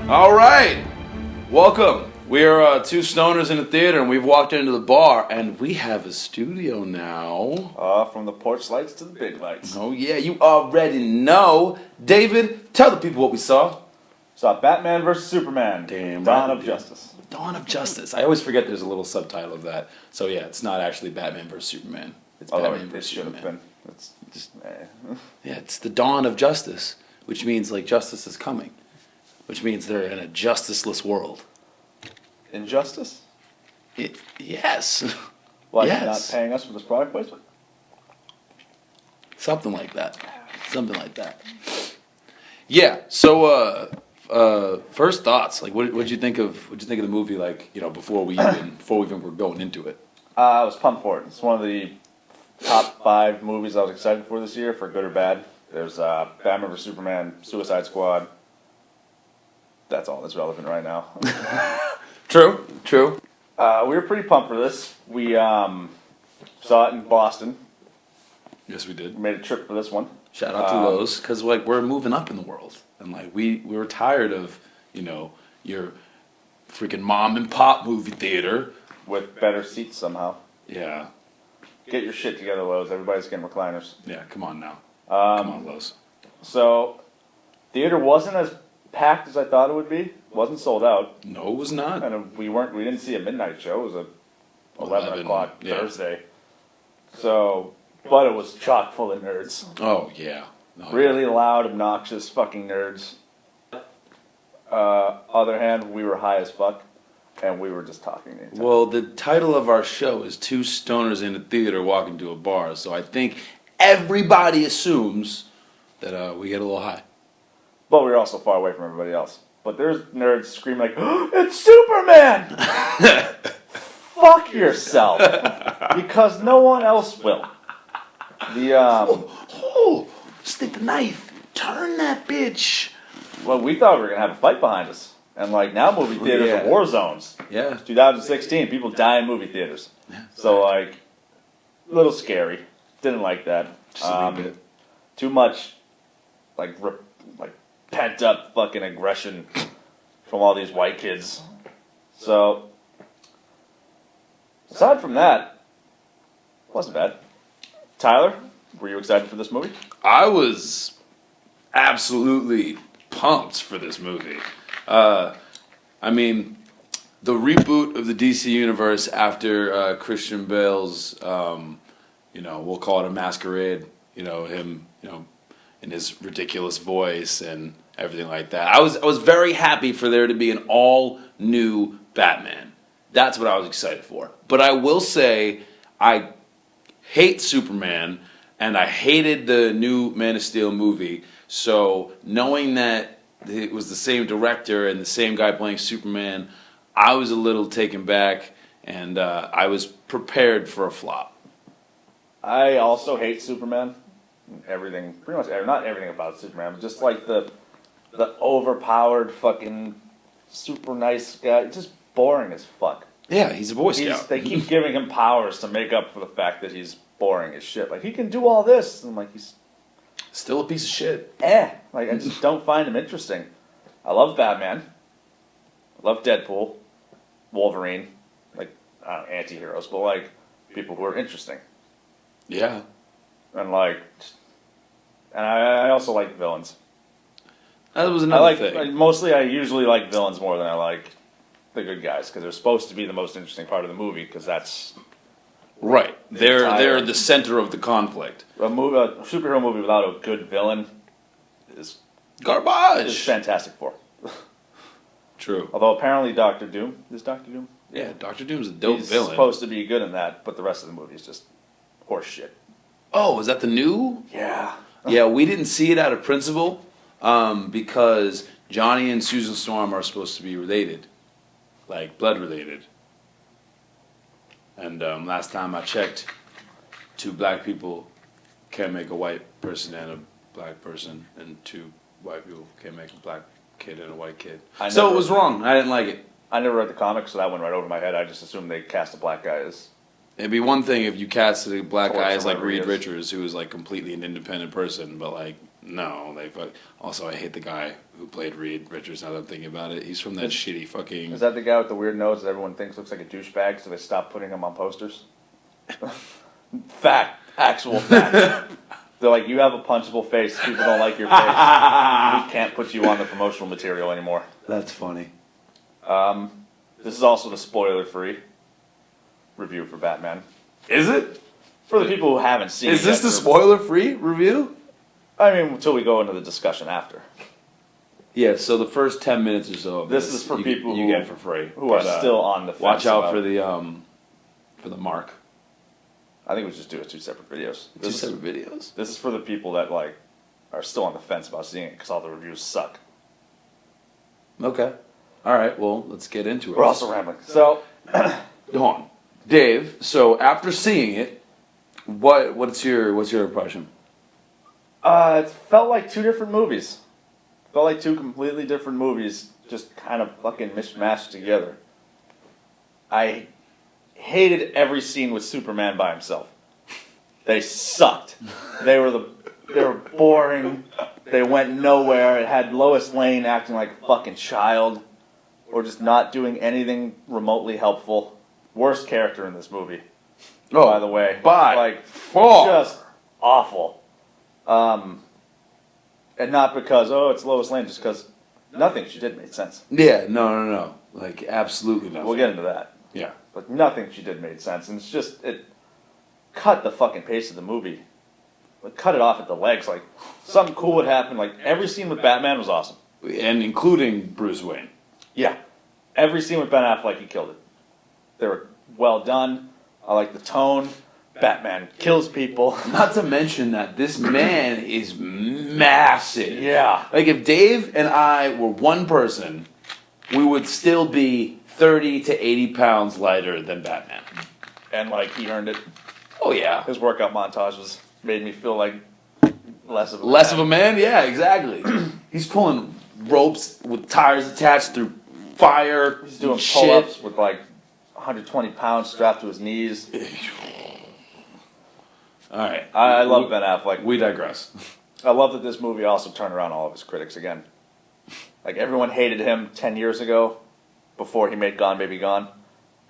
All right, welcome. We are two stoners in a theater, and we've walked into the bar, and we have a studio now. From the porch lights to the big lights. Oh yeah, you already know. David, tell the people what we saw. Saw Batman vs. Superman. Damn Dawn right. of Justice. Dawn of Justice. I always forget there's a little subtitle of that. So yeah, it's not actually Batman vs. Superman. It's Batman vs. should Superman. have been. It's just, Yeah, it's the dawn of justice, which means like justice is coming, which means they're in a justiceless world. Injustice? Yes. Like yes. not paying us for this product placement? Something like that. Something like that. Yeah. So, first thoughts. Like, what'd you think of? What'd you think of the movie? Like, you know, before we even were going into it. I was pumped for it. It's one of the top 5 movies I was excited for this year, for good or bad. There's Batman vs. Superman, Suicide Squad. That's all that's relevant right now. True. We were pretty pumped for this. We saw it in Boston. Yes, we did. We made a trip for this one. Shout out to Lowe's, because like we're moving up in the world, and like we were tired of your freaking mom and pop movie theater With better seats somehow. Yeah. Get your shit together, Lowe's. Everybody's getting recliners. Yeah. Come on now. Come on, Lowe's. So, theater wasn't as packed as I thought it would be. Wasn't sold out. No, it was not. And we didn't see a midnight show. It was a 11 o'clock Thursday. So, but it was chock full of nerds. Oh yeah. Really loud, obnoxious fucking nerds. Other hand, we were high as fuck, and we were just talking the entire time. Well, the title of our show is Two Stoners in a Theater Walking to a Bar, so I think everybody assumes that we get a little high. But we were also far away from everybody else. But there's nerds screaming like, oh, "It's Superman!" Fuck yourself, because no one else will. Stick the knife. Turn that bitch. Well, we thought we were gonna have a fight behind us, and like now movie theaters are war zones. Yeah. It's 2016, people die in movie theaters. Yeah. So like, a little scary. Didn't like that. Too much, like pent up fucking aggression from all these white kids. So, aside from that, wasn't bad. Tyler, were you excited for this movie? I was absolutely pumped for this movie. I mean, the reboot of the DC universe after Christian Bale's, we'll call it a masquerade. Him, in his ridiculous voice and everything like that. I was very happy for there to be an all new Batman. That's what I was excited for. But I will say, I hate Superman, and I hated the new Man of Steel movie. So knowing that it was the same director and the same guy playing Superman, I was a little taken back, and I was prepared for a flop. I also hate Superman. Everything, pretty much, not everything about Superman, but just like the overpowered fucking super nice guy. Just boring as fuck. Yeah, he's a Boy Scout. They keep giving him powers to make up for the fact that he's boring as shit. Like, he can do all this, and like, he's still a piece of shit. Like, I just don't find him interesting. I love Batman. I love Deadpool. Wolverine. Like, anti-heroes, but like, people who are interesting. Yeah. And like, and I also like villains. That was another thing. I usually like villains more than I like the good guys, because they're supposed to be the most interesting part of the movie, because that's right. They're the center of the conflict. A superhero movie without a good villain is garbage. Is Fantastic Four. True. Although apparently Doctor Doom is Doctor Doom. Yeah, Doctor Doom's a dope He's villain. Supposed to be good in that, but the rest of the movie is just horse shit. Oh, is that the new? Yeah. Yeah, we didn't see it out of principle because Johnny and Susan Storm are supposed to be related, like blood related. And last time I checked, 2 black people can't make a white person and a black person, and 2 white people can't make a black kid and a white kid. So it was wrong. I didn't like it. I never read the comics, so that went right over my head. I just assumed they cast a black guy as... It'd be one thing if you casted a black guy as like Reed Richards, who was like completely an independent person, but like No, they fuck. Also, I hate the guy who played Reed Richards. Now that I'm thinking about it, he's from that shitty fucking. Is that the guy with the weird nose that everyone thinks looks like a douchebag, so they stopped putting him on posters? Fact. Actual fact. They're like, you have a punchable face. People don't like your face. We can't put you on the promotional material anymore. That's funny. This is also the spoiler-free review for Batman. Is it? For the people who haven't seen it. Is this the spoiler-free review? I mean, until we go into the discussion after. Yeah, so the first 10 minutes or so of this is for people you get for free. who are still on the fence. Watch out for the mark. I think we just do it 2 separate videos. Two separate videos? This is for the people that like are still on the fence about seeing it because all the reviews suck. Okay. All right, well, let's get into it. We're also rambling. So, hold on. Dave, so after seeing it, what's your impression? It felt like 2 different movies. Felt like 2 completely different movies, just kind of fucking mishmashed together. I hated every scene with Superman by himself. They sucked. They were boring. They went nowhere. It had Lois Lane acting like a fucking child, or just not doing anything remotely helpful. Worst character in this movie. Oh, by the way, like just awful. And not because it's Lois Lane, just because nothing she did made sense. Yeah, no. Like, absolutely nothing. We'll get into that. Yeah. But nothing she did made sense. And it's just, it cut the fucking pace of the movie. Like, cut it off at the legs. Like, something cool would happen. Like, every scene with Batman was awesome. And including Bruce Wayne. Yeah. Every scene with Ben Affleck, he killed it. They were well done. I like the tone. Batman kills people. Not to mention that this man is massive. Yeah. Like, if Dave and I were one person, we would still be 30 to 80 pounds lighter than Batman. And, like, he earned it. Oh, yeah. His workout montage made me feel like less of a man? Yeah, exactly. He's pulling ropes with tires attached through fire. He's doing pull-ups with, like, 120 pounds strapped to his knees. All right. I love Ben Affleck. We digress. I love that this movie also turned around all of his critics again. Like, everyone hated him 10 years ago before he made Gone Baby Gone.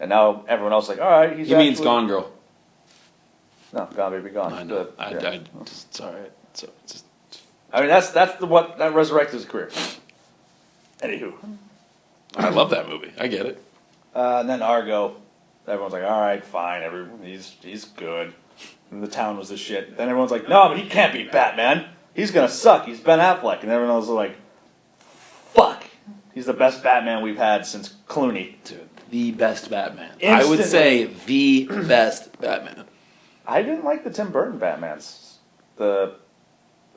And now everyone else is like, all right, he's He means Gone Girl. No, Gone Baby Gone. I know. It's all right. So, I mean, that's what that resurrected his career. Anywho. I love that movie. I get it. And then Argo. Everyone's like, all right, fine. He's good. And the town was the shit. Then everyone's like, no, but he can't be Batman. He's gonna suck. He's Ben Affleck. And everyone else is like, fuck. He's the best Batman we've had since Clooney. Dude, the best Batman. Instantly. I would say the best Batman. I didn't like the Tim Burton Batmans. The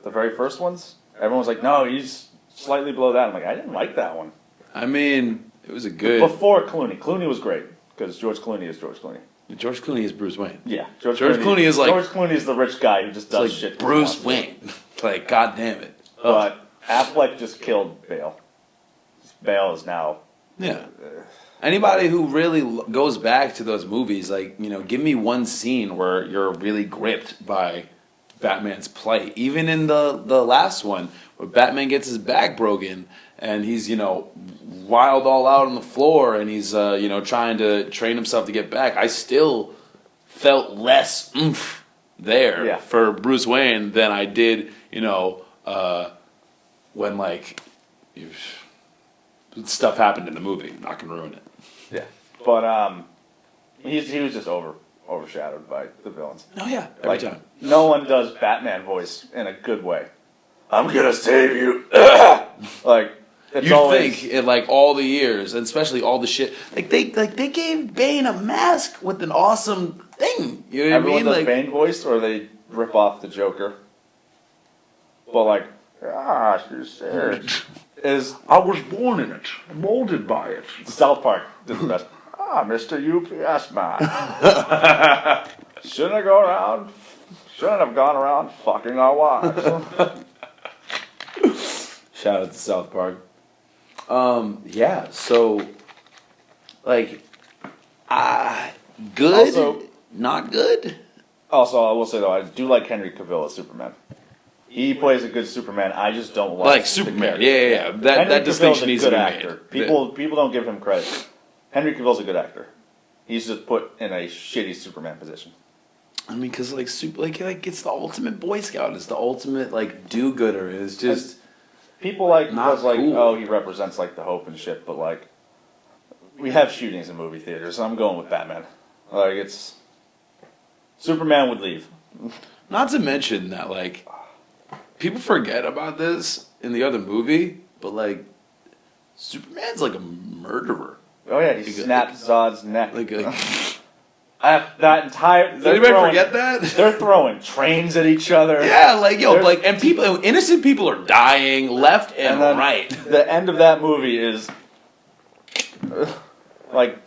very first ones. Everyone was like, no, he's slightly below that. I'm like, I didn't like that one. I mean, it was a good... Before Clooney. Clooney was great. Because George Clooney is George Clooney. George Clooney is Bruce Wayne. Yeah. George Clooney is like... George Clooney is the rich guy who just does like shit. Bruce Wayne. Like, God damn it. But Affleck just killed Bale. Bale is now... Yeah. Anybody who really goes back to those movies, like, give me one scene where you're really gripped by Batman's plight. Even in the last one, where Batman gets his back broken, and he's, wild all out on the floor, and he's, trying to train himself to get back. I still felt less oomph there for Bruce Wayne than I did, when, like, stuff happened in the movie. Not gonna ruin it. Yeah. But, he was just overshadowed by the villains. Oh, yeah. Every time. No one does Batman voice in a good way. I'm gonna save you. Like, it's you always... think in like all the years, and especially all the shit, they gave Bane a mask with an awesome thing. You know what Everyone I mean? does Like, Bane voice, or they rip off the Joker. But like, she said, I was born in it, molded by it. South Park did the best. Mr. UPS man. Shouldn't have gone around fucking our wives. Shout out to South Park. Yeah, so, like, good, also, not good. Also, I will say, though, I do like Henry Cavill as Superman. He plays a good Superman. I just don't Like Superman. Yeah. That distinction needs to be made. People don't give him credit. Henry Cavill's a good actor. He's just put in a shitty Superman position. I mean, because like it's the ultimate Boy Scout. It's the ultimate like do-gooder. It's just people like not was like, cool. oh, he represents like the hope and shit. But like, we have shootings in movie theaters. So I'm going with Batman. Like it's Superman would leave. Not to mention that like people forget about this in the other movie, but like Superman's like a murderer. Oh yeah, he snapped Zod's neck. Like that entire. Does anybody forget that? They're throwing trains at each other. Yeah, and innocent people are dying left and right. The end of that movie is like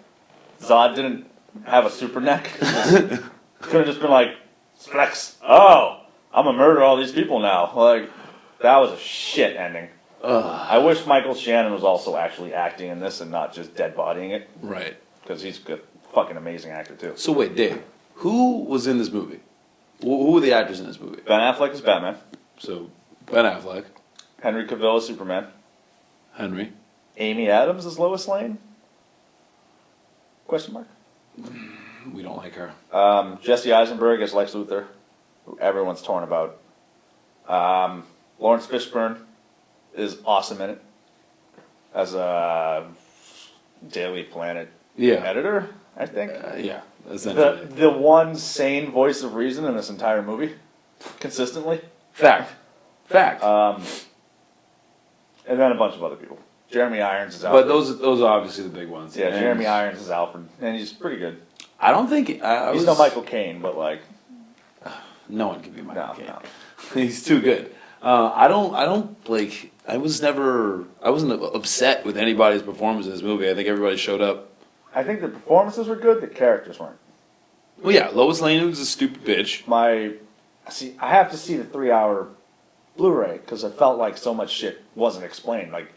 Zod didn't have a super neck. Could have just been like Flex. Oh, I'm gonna murder all these people now. Like that was a shit ending. I wish Michael Shannon was also actually acting in this and not just dead bodying it. Right. Because he's a fucking amazing actor too. So wait, Dave, who was in this movie? Who were the actors in this movie? Ben Affleck is Batman. So Ben Affleck, Henry Cavill is Superman. Henry. Amy Adams is Lois Lane? Question mark. We don't like her. Jesse Eisenberg is Lex Luthor, who everyone's torn about. Lawrence Fishburne is awesome in it as a Daily Planet editor, I think. Yeah, essentially. The one sane voice of reason in this entire movie, consistently. Fact. And then a bunch of other people. Jeremy Irons is But Alfred. those are obviously the big ones. Yeah, Jeremy Irons is Alfred, and he's pretty good. I don't think He's no Michael Caine, but like no one can be Michael Caine. No. He's too good. I wasn't upset with anybody's performance in this movie. I think everybody showed up. I think the performances were good, the characters weren't. Well, yeah, Lois Lane was a stupid bitch. I have to see the 3-hour Blu-ray because I felt like so much shit wasn't explained. Like,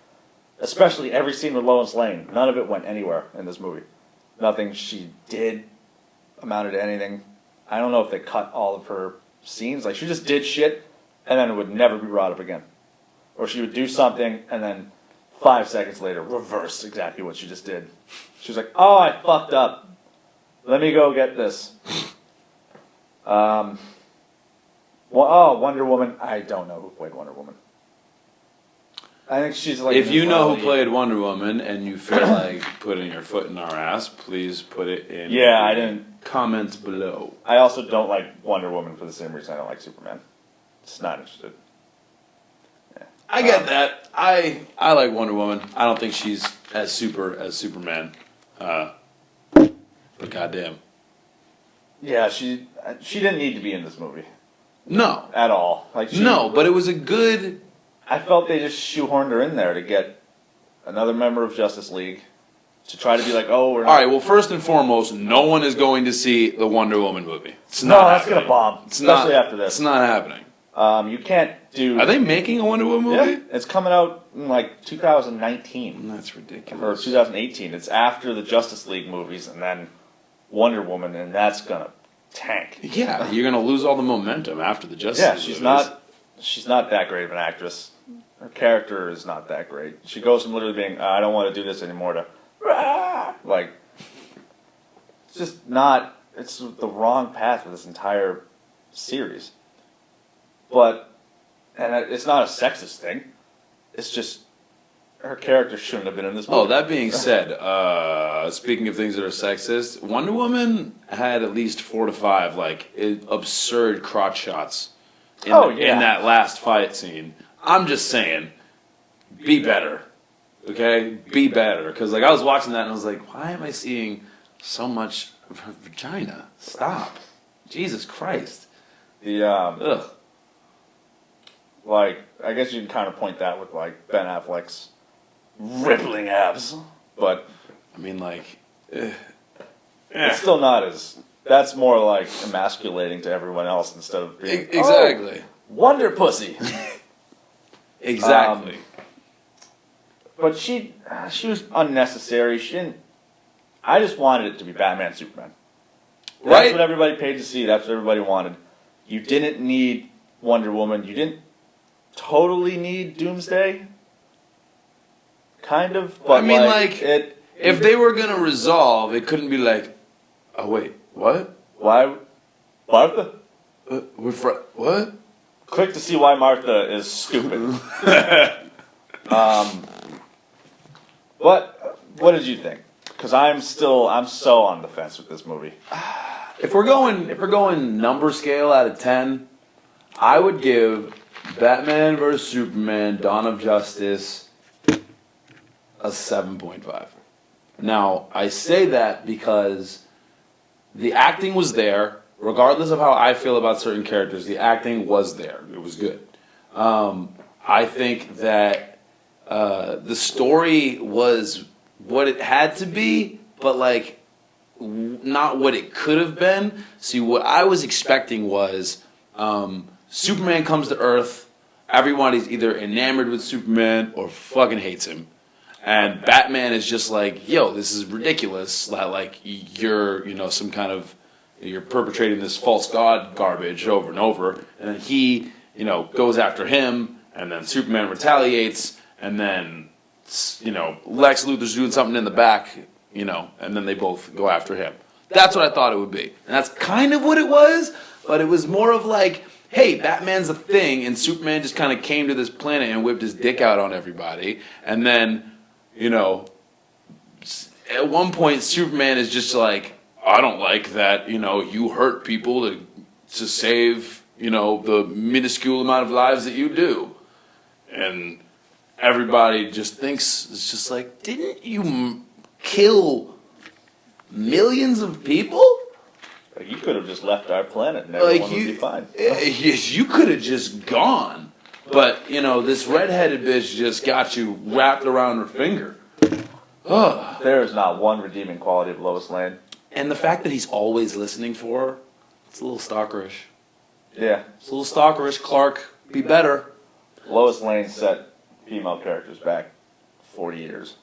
especially every scene with Lois Lane, none of it went anywhere in this movie. Nothing she did amounted to anything. I don't know if they cut all of her scenes. Like, she just did shit, and then it would never be brought up again. Or she would do something, and then 5 seconds later, reverse exactly what she just did. She was like, oh, I fucked up. Let me go get this. Wonder Woman. I don't know who played Wonder Woman. I think she's like... If you know who played Wonder Woman and you feel like putting your foot in our ass, please put it in I didn't... comments below. I also don't like Wonder Woman for the same reason I don't like Superman. Just not interested. Yeah. I get that. I like Wonder Woman. I don't think she's as super as Superman. But goddamn. Yeah, she didn't need to be in this movie. No. At all. No, but it was a good... I felt they just shoehorned her in there to get another member of Justice League to try to be like, oh, we're not... All right, well, first and foremost, no one is going to see the Wonder Woman movie. That's going to bomb, especially after this. It's not happening. You can't do... Are they making a Wonder Woman movie? Yeah, it's coming out in like 2019. That's ridiculous. Or 2018. It's after the Justice League movies and then Wonder Woman, and that's going to tank. Yeah, you're going to lose all the momentum after the Justice League movies. She's not that great of an actress. Her character is not that great. She goes from literally being, I don't want to do this anymore, to, like, it's just not, it's the wrong path for this entire series. But, and it's not a sexist thing. It's just, her character shouldn't have been in this movie. Oh, that being said, speaking of things that are sexist, Wonder Woman had at least 4 to 5, like, absurd crotch shots in that last fight scene. I'm just saying, be better, okay? Be better. Because, like, I was watching that and I was like, why am I seeing so much of her vagina? Stop. Jesus Christ. Ugh. Like, I guess you can kind of point that with, like, Ben Affleck's rippling abs. But, I mean, like, it's still not as... That's more, like, emasculating to everyone else instead of being... Exactly. Oh, Wonder Pussy. Exactly. But she was unnecessary. She didn't... I just wanted it to be Batman Superman. That's what everybody paid to see. That's what everybody wanted. You didn't need Wonder Woman. You didn't totally need Doomsday. Kind of, but I mean, if they were gonna resolve, it couldn't be like, oh wait, what? Why, Martha? What? Quick to see why Martha is stupid. What did you think? Because I'm so on the fence with this movie. If we're going number scale out of 10, I would give Batman vs Superman: Dawn of Justice a 7.5. Now, I say that because the acting was there. Regardless of how I feel about certain characters, the acting was there. It was good. I think that the story was what it had to be, but like not what it could have been. See, what I was expecting was Superman comes to Earth. Everybody's either enamored with Superman or fucking hates him. And Batman is just like, yo, this is ridiculous. That like you're, some kind of, you're perpetrating this false god garbage over and over. And then he, goes after him, and then Superman retaliates, and then, Lex Luthor's doing something in the back, and then they both go after him. That's what I thought it would be. And that's kind of what it was, but it was more of like, hey, Batman's a thing, and Superman just kind of came to this planet and whipped his dick out on everybody. And then, at one point, Superman is just like, I don't like that, you hurt people to save, the minuscule amount of lives that you do. And everybody just thinks, it's just like, didn't you kill millions of people? You could have just left our planet and everyone would be fine. Yes, you could have just gone. But, this redheaded bitch just got you wrapped around her finger. There is not one redeeming quality of Lois Lane. And the fact that he's always listening for her, it's a little stalkerish. Yeah. It's a little stalkerish. Clark, be better. Lois Lane set female characters back 40 years.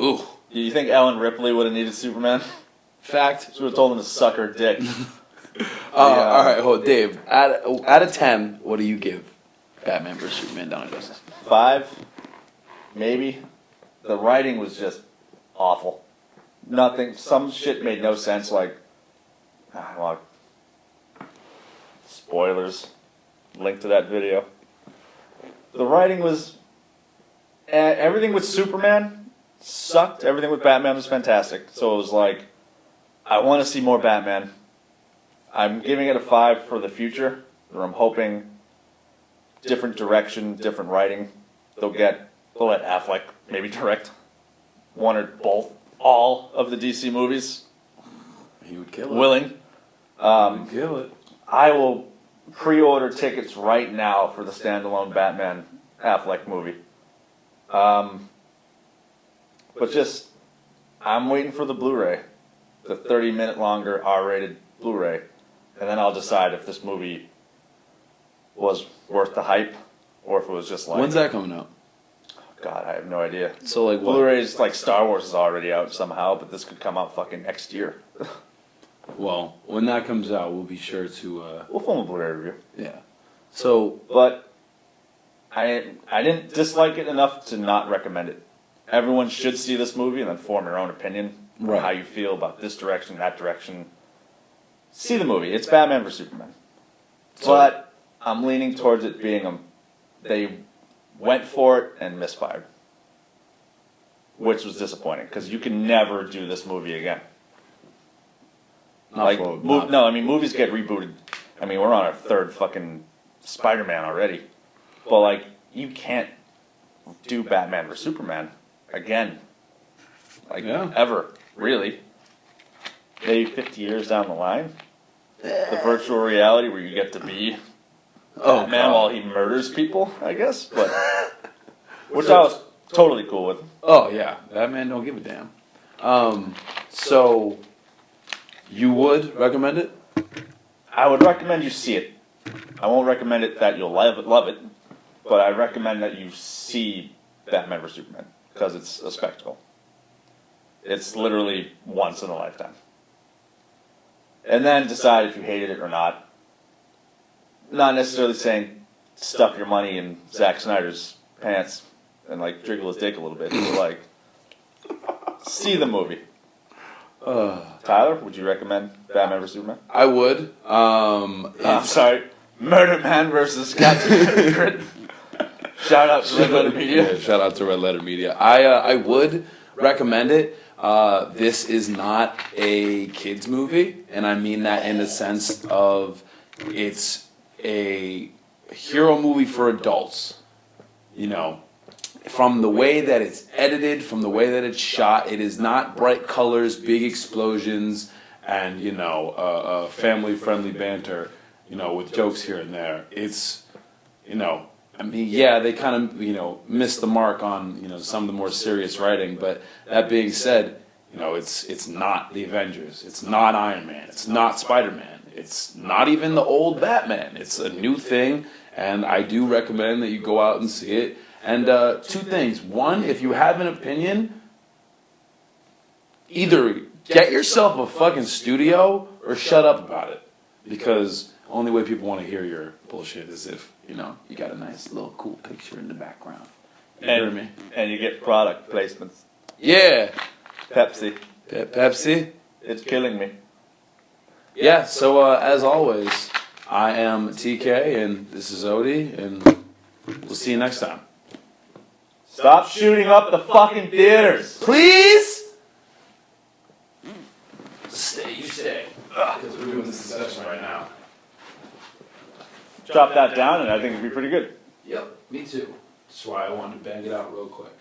Ooh. Do you think Ellen Ripley would have needed Superman? Fact. She would have told him to suck her dick. All right, Dave, out of 10, what do you give Batman vs. Superman: Dawn of Justice? 5, maybe. The writing was just awful. Nothing. Some shit made no sense. Like, spoilers. Link to that video. The writing was. Everything with Superman sucked. Everything with Batman was fantastic. So it was like, I want to see more Batman. I'm giving it a 5 for the future. Where I'm hoping different direction, different writing. They'll let Affleck maybe direct one or both, all of the DC movies. He would kill it. Willing. He would kill it. I will pre-order tickets right now for the standalone Batman Affleck movie. But just, I'm waiting for the Blu-ray. The 30-minute longer R-rated Blu-ray. And then I'll decide if this movie was worth the hype or if it was just like... When's that coming out? God, I have no idea. So like what? Blu-rays, like Star Wars is already out somehow, but this could come out fucking next year. Well, when that comes out, we'll be sure to... We'll film a Blu-ray review. Yeah. So... But I didn't dislike it enough to not recommend it. Everyone should see this movie and then form your own opinion on how you feel about this direction, that direction. See the movie. It's Batman vs. Superman. But I'm leaning towards it being they went for it and misfired. Which was disappointing, because you can never do this movie again. Movies get rebooted. I mean, we're on our 3rd fucking Spider-Man already. But, you can't do Batman vs. Superman again. Ever, really. Maybe 50 years down the line. The virtual reality where you get to be Batman while he murders people, I guess. But which I was totally cool with. Oh, yeah. Batman don't give a damn. So, you would recommend it? I would recommend you see it. I won't recommend it that you'll love it, but I recommend that you see Batman vs. Superman, because it's a spectacle. It's literally once in a lifetime. And then decide if you hated it or not. Not necessarily saying stuff your money in Zack Snyder's pants and like jiggle his dick a little bit. So like, see the movie. Tyler, would you recommend Batman vs Superman? I would. I'm sorry, Murder Man versus Captain. Shout out to Red Letter Media. Yeah, shout out to Red Letter Media. I would recommend it. This is not a kids movie, and I mean that in the sense of it's a hero movie for adults. You know, from the way that it's edited, from the way that it's shot, it is not bright colors, big explosions, and family-friendly banter. With jokes here and there. It's I mean, yeah, they kind of, missed the mark on, some of the more serious writing, but that being said, it's not the Avengers, it's not Iron Man, it's not Spider-Man, it's not even the old Batman, it's a new thing, and I do recommend that you go out and see it. And two things. One, if you have an opinion, either get yourself a fucking studio or shut up about it, because the only way people want to hear your bullshit is if, you got a nice little cool picture in the background. You hear me? And you get product placements. Yeah. Pepsi. Pepsi? It's killing me. Yeah, so as always, I am TK, and this is Odie, and we'll see you next time. Stop shooting up the fucking theaters! Please? You stay. Because we're doing this discussion right now. Drop that down and I think it'd be pretty good. Yep, me too. That's why I wanted to bang it out real quick.